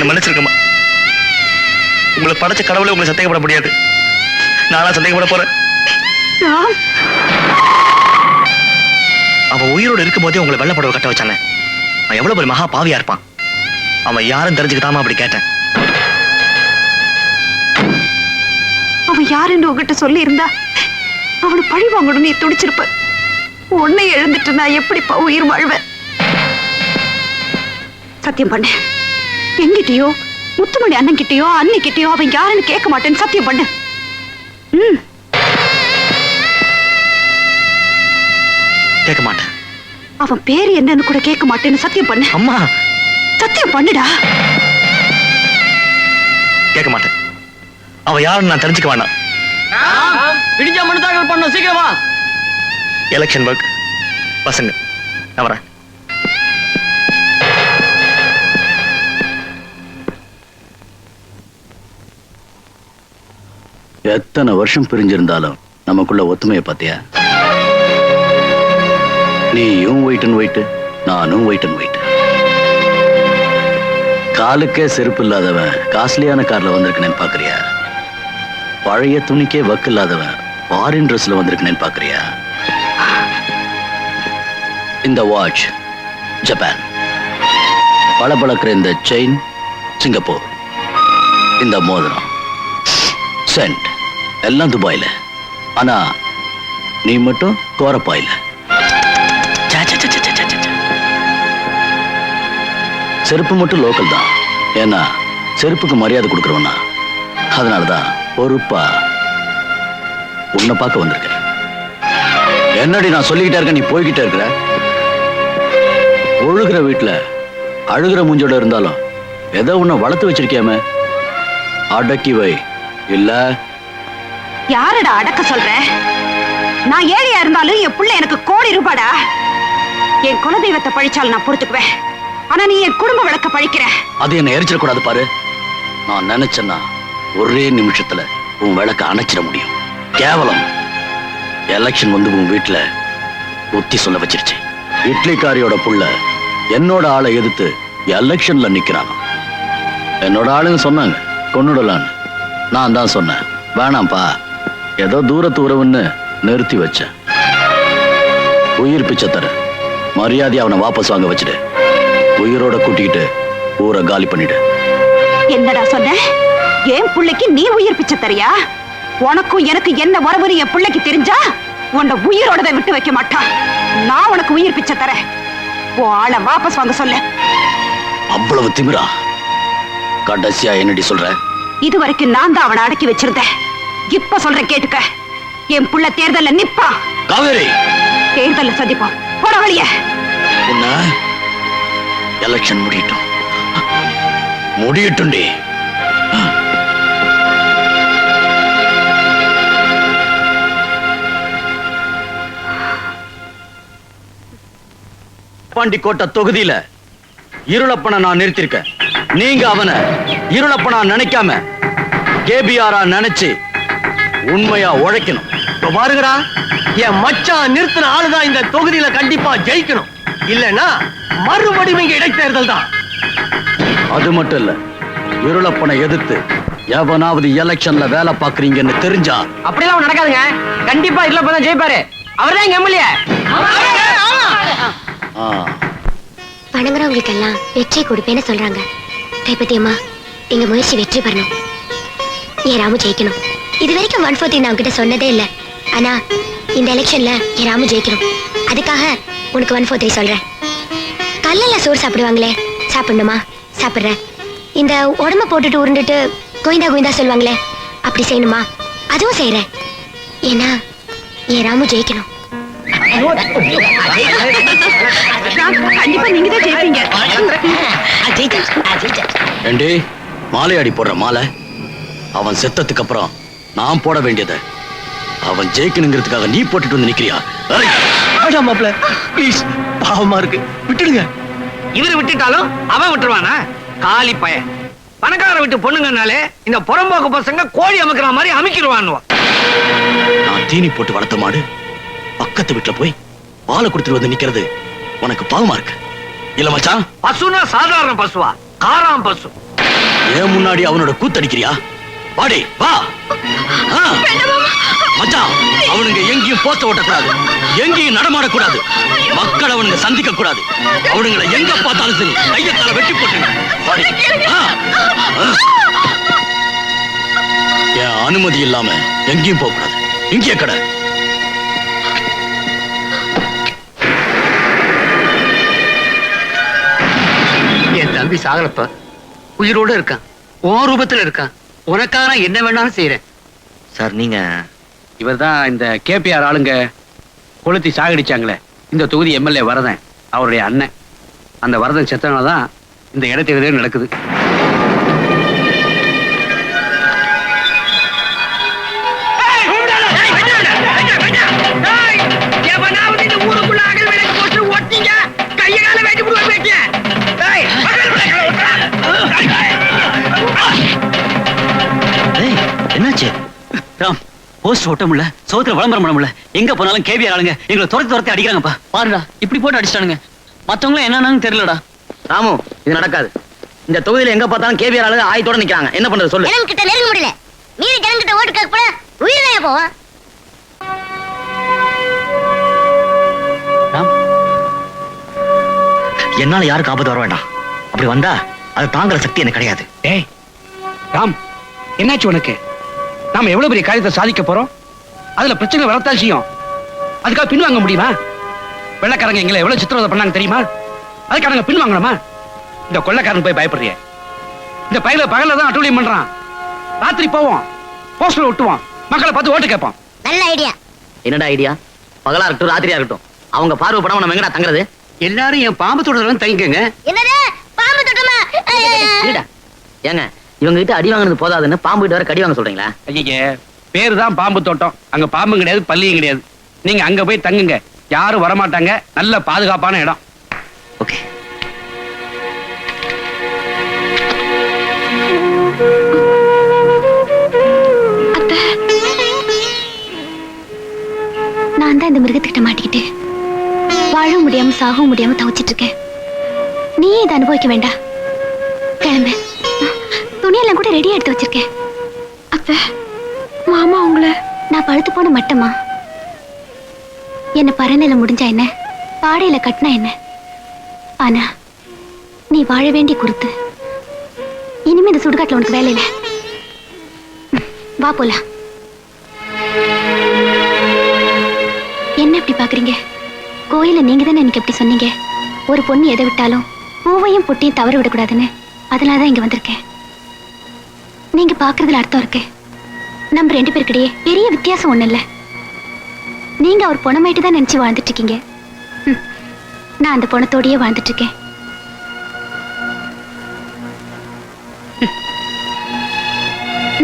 மன்னிச்சிருக்கமா. உங்களை படைச்ச கடவுளை உங்களை சந்தேகப்பட முடியாது. நானா சந்தேகப்பட போறேன். அவன் உயிரோடு இருக்கும் போதே உங்களை வெள்ளப்படவை கட்ட வச்சானே, அவன் எவ்வளவு ஒரு மகா பாவியா இருப்பான். அவன் யாரும் தெரிஞ்சுக்கிட்டாம அப்படி கேட்டேன். அவன் யாருன்னு உங்ககிட்ட சொல்லி இருந்தா அவனை பழி வாங்கணும் நீ துடிச்சிருப்ப. உன்னை எழுந்துட்டு நான் எப்படிப்பா உயிர் வாழ்வேன்? சத்தியம் பண்ணு. எங்கிட்டயோ முத்துமணி அண்ணன் கிட்டயோ அன்னிக்கிட்டயோ அவன் யாருன்னு கேட்க மாட்டேன்னு சத்தியம் பண்ணு. கேட்க மாட்டேன். அவன் பேரு என்னன்னு கூட கேட்க மாட்டேன்னு சத்தியம் பண்ணு. அம்மா சத்தியம் பண்ணுடா. கேட்க மாட்டேன். அவன் யாருன்னு நான் தெரிஞ்சுக்க வேண்டாம். இடிஞ்சா மனு தாக்கல் பண்ணணும், சீக்கிரமா. எலெக்ஷன் ஒர்க் பசங்க நான் வரேன். எத்தனை வருஷம் பிரிஞ்சிருந்தாலும் நமக்குள்ள ஒத்துமையை பார்த்தியா? நீயும் வெயிட் அண்ட் வெயிட், நானும் வெயிட் அண்ட் வெயிட். காலுக்கே செருப்பு இல்லாதவன் காஸ்ட்லியான கார்ல வந்திருக்கேன்னு பாக்குறியா? பழைய துணிக்கே வக்கு இல்லாதவன் ஃபாரின் ட்ரெஸ்ல வந்திருக்கேன்னு பாக்குறியா? இந்த வாட்ச் ஜப்பான், பளபளக்கிற இந்த செயின் சிங்கப்பூர், இந்த மோதிரம் சென்ட் எல்லாம் துபாயில. ஆனா நீ மட்டும் கோரப்பாயில. செருப்பு மட்டும் லோக்கல் தான். ஏன்னா செருப்புக்கு மரியாதை கொடுக்கறவனா. அதனாலதான் பொறுப்பா உன்னை பார்க்க வந்திருக்க. என்னடி நான் சொல்லிக்கிட்டே இருக்க, நீ போய்கிட்டே இருக்கிற. ஒழுகிற வீட்டுல அழுகிற மூஞ்சோட இருந்தாலும் ஏதோ உன்னை வளர்த்து வச்சிருக்கியாமே, அடக்கி வை. இல்ல யாரடா அடக்க சொல்ற? நான் ஏழையா இருந்தாலும் என் புள்ள எனக்கு கோடி ரூபாடா. என் குலதெய்வத்தை பழிச்சால் நான் பொறுத்துக்குவேன். ஆனா நீ என் குடும்ப விளக்க பழிக்கிற. அது என்ன எரிச்சிட கூடாது பாரு. நான் நினைச்சேன்னா ஒரே நிமிஷத்துல உன் விளக்க அணைச்சிட முடியும். கேவலம் எலெக்ஷன் வந்து உன் வீட்டுல புத்தி சொல்ல வச்சிருச்சு. இட்லிக்காரியோட புள்ள என்னோட ஆளை எதிர்த்து எலெக்ஷன்ல நிக்கிறான். என்னோட ஆளுங்க சொன்னாங்க கொன்னுடலான்னு. நான் தான் சொன்னேன் வேணாம்ப்பா, ஏதோ தூரத்து உறவுன்னு நிறுத்தி வச்சேன். உயிர் பிச்சை தர மரியாதை அவனை வாபஸ் வாங்க வச்சுடு. உயிரோட கூட்டிக்கிட்டு ஊரை காலி பண்ணிடு. என்னடா சொன்ன? என் பிள்ளைக்கு நீ உயிர் பிச்சை தரியா? உனக்கும் எனக்கு என்ன வரவுன்னு என் பிள்ளைக்கு தெரிஞ்சா உன்னை உயிரோட விட்டு வைக்க மாட்டான். நான் உனக்கு உயிர் பிச்சை தரேன். உன் ஆளை வாபஸ் வாங்க சொல்ல. அவ்வளவு திமிரா? கடைசியா என்னடி சொல்ற? இது வரைக்கும் நான் தான் அவனை அடக்கி வச்சிருந்தேன். இப்ப சொல்றேன் கேட்டுக்க. என் புள்ள தேர்தல்ல நிப்பா. காவேரி, தேர்தல்ல சந்திப்போம். போட வழிய. உன்ன எலெக்ஷன் முடியட்டும். முடியட்டும்டி. பாண்டிக்கோட்டை தொகுதியில இருளப்பனை நான் நிறுத்திருக்கேன். நீங்க அவனை இருளப்பனா நினைக்காம கேபிஆரா நினைச்சு உண்மையா உழைக்கணும். பாருங்கடா, என் மச்சான் நிறுத்தின ஆளுதான் இந்த தொகுதியில கண்டிப்பா ஜெயிக்கணும். இல்லன்னா மறுபடியும் இங்க இடைத்தேர்தல் தான். அது மட்டும் இல்ல, இருளப்பனை எதிர்த்து எவனாவது எலெக்ஷன்ல வேலை பாக்குறீங்கன்னு தெரிஞ்சா அப்படிலாம் நடக்காதுங்க. கண்டிப்பா இருளப்பன் ஜெயிப்பாரு. அவர்தான் எங்க எம்எல்ஏ. வணங்குறவங்களுக்கு எல்லாம் வெற்றி கொடுப்பேன்னு சொல்றாங்க. கைப்பத்தியம்மா, எங்க முயற்சி வெற்றி பெறணும். என் ராமு ஜெயிக்கணும். இது வரைக்கும் 143 நான் உங்ககிட்ட சொன்னதே இல்லை. ஆனா இந்த எலெக்ஷன்ல என் ராமு ஜெயிக்கணும். அதுக்காக உனக்கு 143 சொல்றேன். கல்லெல்லாம் சோறு சாப்பிடுவாங்களே, சாப்பிடணுமா? சாப்பிடுறேன். இந்த உடம்ப போட்டுட்டு உருண்டுட்டு கோயிந்தா கோயிந்தா சொல்லுவாங்களே, அப்படி செய்யணுமா? அதுவும் செய்யறேன். ஏன்னா என் ராமு ஜெயிக்கணும். கண்டிப்பா நீங்க தான் ஜெயிப்பீங்க. ஏண்டி மாலையாடி போடுற மாலை? அவன் செத்ததுக்கு அப்புறம் நான் போட வேண்டியதை அவன் ஜெயிக்கணுங்கிறதுக்காக நீ போட்டுட்டு வந்து நிக்கிறியா? மாப்ள ப்ளீஸ், பாவமா இருக்கு, விட்டுடுங்க. இவரு விட்டுட்டாலும் அவன் விட்டுருவானா? காலி பையன். பணக்கார விட்டு பொண்ணுங்கனாலே இந்த புறம்போக்கு பசங்க கோழி அமைக்கிற மாதிரி அமைக்கிடுவான்னுவான். நான் தீனி போட்டு வளர்த்த மாடு பக்கத்து வீட்டுல போய் பாலை கொடுத்துட்டு வந்து நிக்கிறது உனக்கு பாவமா இருக்கு இல்ல மச்சான்? பசுனா சாதாரண பசுவா? காராம் பசு. ஏன் முன்னாடி அவனோட கூத்தடிக்கிறியா? வாடி வா. ஆ. மச்சான், அவனுங்க எங்கேயும் போஸ்ட் ஓட்டக்கூடாது, எங்கேயும் நடமாடக்கூடாது, மக்கள் அவனுங்க சந்திக்க கூடாது. அவனுங்களை எங்க பார்த்தாலும் சரி கையத்தால வெட்டி போட்டுங்க. வாடி. ஆ. ஆ. என் அனுமதி இல்லாம எங்கேயும் போக கூடாது. இங்கே கடை. என் தம்பி சாகலப்பா உயிரோட இருக்கான், உன் ரூபத்துல இருக்கான். உனக்காக நான் என்ன வேணாலும் செய்யறேன். சார் நீங்க இவர் தான் இந்த கேபிஆர் ஆளுங்க கொளுத்தி சாகடிச்சாங்களே இந்த தொகுதி எம்எல்ஏ வரதன், அவருடைய அண்ணன். அந்த வரதன் செத்தனாலதான் இந்த இடத்தேர்தலே நடக்குது. என்னாச்சு? ராம், போஸ்ட் ஒட்ட முடியல, சோத்துல விளம்பரம் பண்ண முடியல, எங்க போனாலும் கேபிஆர் ஆளுங்க எங்களை துரத்தி அடிக்கிறாங்கப்பா. பாருடா, இப்படி போட்டு அடிச்சிட்டானுங்க. மத்தவங்களும் என்னன்னு தெரியலடா. ராமு, இது நடக்காது. இந்த தொகுதியில எங்க பார்த்தாலும் கேபிஆர் ஆளுங்க ஆயத்தோட நிக்கிறாங்க. என்ன பண்றது சொல்லு. ஜனம் கிட்ட நெருங்க முடியல, மீறி ஜனம் கிட்ட ஓட்டு கேட்க போல உயிரிழைய போவோம். ராம், என்னால யாருக்கு ஆபத்து வர வேண்டாம். அப்படி வந்தா அதை தாங்குற சக்தி எனக்கு கிடையாது. ஏய் ராம், என்னாச்சு உனக்கு? நாம எவ்வளவு பெரிய காரியத்தை சாதிக்க போறோம், அதுல பிரச்சனை வரத்தான் செய்யும். அதுக்காக பின்வாங்க முடியுமா? வெள்ளக்காரங்க எங்களை எவ்வளவு சித்திரவதை பண்ணாங்க தெரியுமா? அதுக்காக நாங்க பின்வாங்கணுமா? இந்த கொள்ளைக்காரன் போய் பயப்படுறிய? இந்த பயில பகல்ல தான் அட்டூழியம் பண்றான். ராத்திரி போவோம், போஸ்டர் ஒட்டுவோம், மக்களை பார்த்து ஓட்டு கேட்போம். நல்ல ஐடியா. என்னடா ஐடியா? பகலா இருக்கட்டும் ராத்திரியா இருக்கட்டும், அவங்க பார்வை படம் நம்ம எங்கடா தங்குறது? எல்லாரும் என் பாம்பு தொடர்ந்து தங்கிக்கங்க. என்னது பாம்பு தொட்டமா? ஏங்க, இவங்க கிட்ட அடி வாங்கினது போதாதுன்னு பாம்பு கிட்ட வர கடி வாங்க சொல்றீங்களா? ஐயே, பேரு தான் பாம்பு தோட்டம், அங்க பாம்பும் கிடையாது பள்ளியும் கிடையாது. நீங்க அங்க போய் தங்குங்க, யாரும் வரமாட்டாங்க, நல்ல பாதுகாப்பான இடம். ஓகே. நான் தான் இந்த மிருகத்துக்கிட்ட மாட்டிக்கிட்டு வாழ முடியாம சாக முடியாம தவிச்சிட்டு இருக்கேன். நீ இதை அனுபவிக்க வேண்டாம். கிளம்பு. துணியெல்லாம் கூட ரெடியா எடுத்து வச்சிருக்கேன். அப்ப மாமா உங்களை நான் பழுத்து போன மட்டமா? என்ன பரநில முடிஞ்சா என்ன, பாடையில கட்டினா என்ன? ஆனா நீ வாழ வேண்டிய குறுத்து. இனிமே இந்த சுடுகாட்டுல உனக்கு வேலை இல்லை. வா போலாம். என்ன இப்படி பாக்குறீங்க? கோயில நீங்க தானே எனக்கு எப்படி சொன்னீங்க, ஒரு பொண்ணு எதை விட்டாலும் பூவையும் பொட்டியும் தவற விடக்கூடாதுன்னு. அதனாலதான் இங்க வந்திருக்கேன். நீங்க பாக்குறதுல அர்த்தம் இருக்கு. நம்ம ரெண்டு பேருக்கிடையே பெரிய வித்தியாசம் ஒண்ணு இல்ல. நீங்க அவர் பொணமாயிட்டு தான் நினைச்சு வாழ்ந்துட்டு இருக்கீங்க. நான் அந்த பொணத்தோடயே வாழ்ந்துட்டு இருக்கேன்.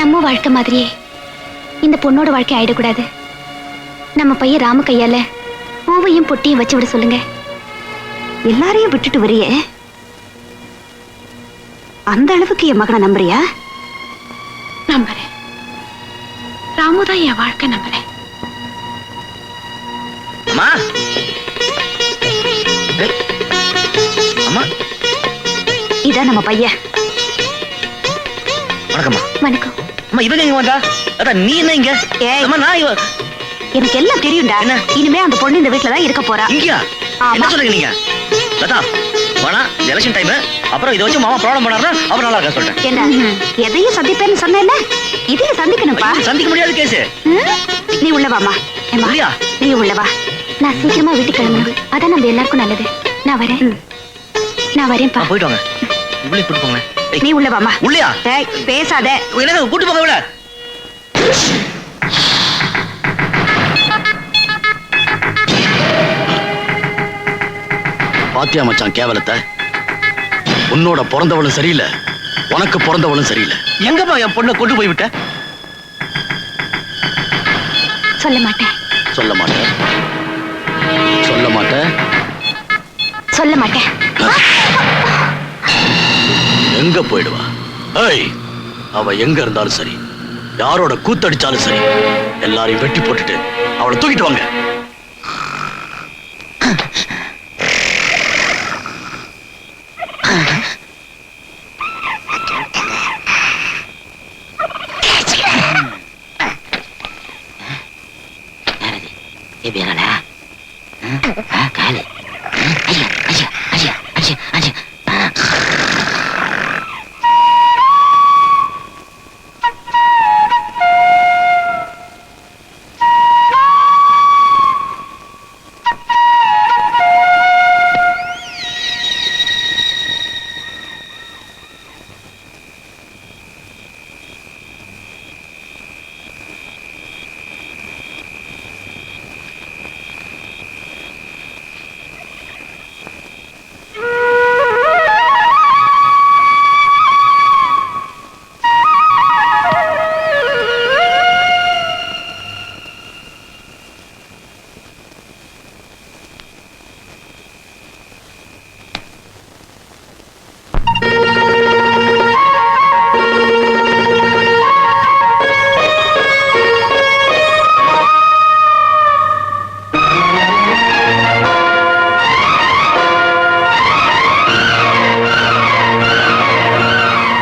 நம்ம வாழ்க்கை மாதிரியே இந்த பொண்ணோட வாழ்க்கை ஆயிடக்கூடாது. நம்ம பையன் ராம கையால பூவையும் பொட்டியும் வச்சு விட சொல்லுங்க. எல்லாரையும் விட்டுட்டு வரியே, அந்த அளவுக்கு என் மகனை நம்புறியா? நம்புறேன். ராமுதான் என் வாழ்க்கை நம்புறேன். அம்மா, அம்மா, இதான் நம்ம பையன். வணக்கம்மா. வணக்கம். அம்மா, இவங்க எங்க வந்தா? அதான் நீ என்ன இங்க? ஏய், அம்மா, நான் எனக்கு எல்லாம் தெரியும்டா. என்ன? இனிமே அந்த பொண்ணு இந்த வீட்டுல தான் இருக்க போறா. இங்கயா? ஆமா. என்ன சொல்றீங்க நீங்க? லதா, வேணா, எலெக்ஷன் டைம், அப்புறம் இதை வச்சு மாமா ப்ராப்ளம் பண்ணாருன்னா அப்புறம் நல்லா இருக்கா சொல்லிட்டேன். என்ன எதையும் சந்திப்பேன்னு சொன்னேன்ல, இதையும் சந்திக்கணும்பா. ஐயோ, சந்திக்க முடியாத கேஸ். நீ உள்ள வாமா. ஏம்மா, இல்லையா? நீ உள்ள வா. நான் சீக்கிரமா வீட்டுக்கு கிளம்பணும். அதான் நம்ம எல்லாருக்கும் நல்லது. நான் வரேன். நான் வரேன்ப்பா. போயிட்டு வாங்க. உள்ளே கூட்டு போங்க. நீ உள்ள வாமா. உள்ளயா? டேய், பேசாத. என்ன கூட்டு போங்க உள்ள. பாத்தியா மச்சான் கேவலத்தை? உன்னோட பிறந்தவளும் சரியில்லை, உனக்கு பிறந்தவளும் சரியில்லை. எங்கம்மா என் பொண்ணை கொண்டு போய் விட்ட? சொல்ல மாட்டேன். சொல்ல மாட்டேன். சொல்ல மாட்டேன். சொல்ல மாட்டேன். எங்க போயிடுவா? ஏய், அவ எங்க இருந்தாலும் சரி, யாரோட கூத்தடிச்சாலும் சரி, எல்லாரையும் வெட்டி போட்டுட்டு அவளை தூக்கிட்டு வாங்க. காலு ஐயா ஐயா ஐயா ஐயா ஐயா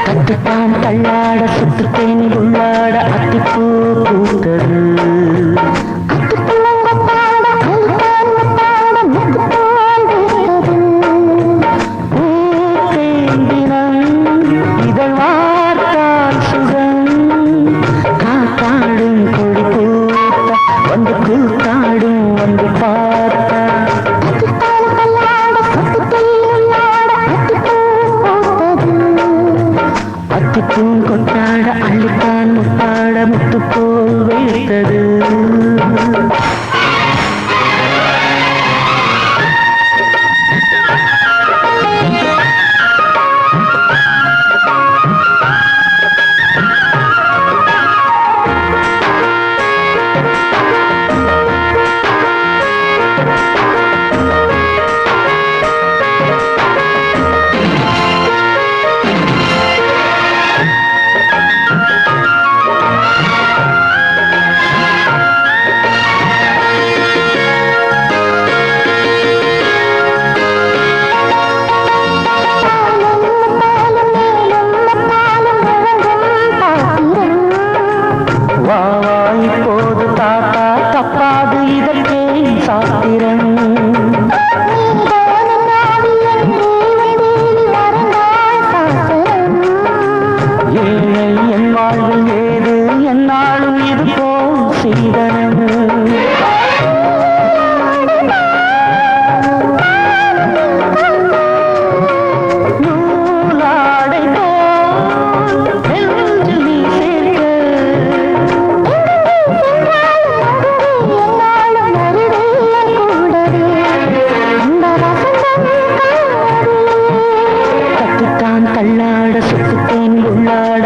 சுட்டுத்தான் தள்ளாட சுட்டுத்தேன் உள்ளாட அத்திப்பூ பூத்தது இதழ் வார்த்தால் சுகம் காத்தாடும் கொடி பூத்த வந்து கூத்தாடும் வந்து பார்த்த அத்திப்பூன் கொண்டாட அள்ளித்தான் முத்தாட முத்து போல் வைத்தது இப்போது தாத்தா தப்பாது இதற்கே சாத்திரம் ஏழை என் வாழ்வில் ஏது என்னாலும் இது போல் சீதனம் நூலாடை போல் நெஞ்சில் நீ சேர்க்க தள்ளாட சுட்டுத்தேன் உள்ளாட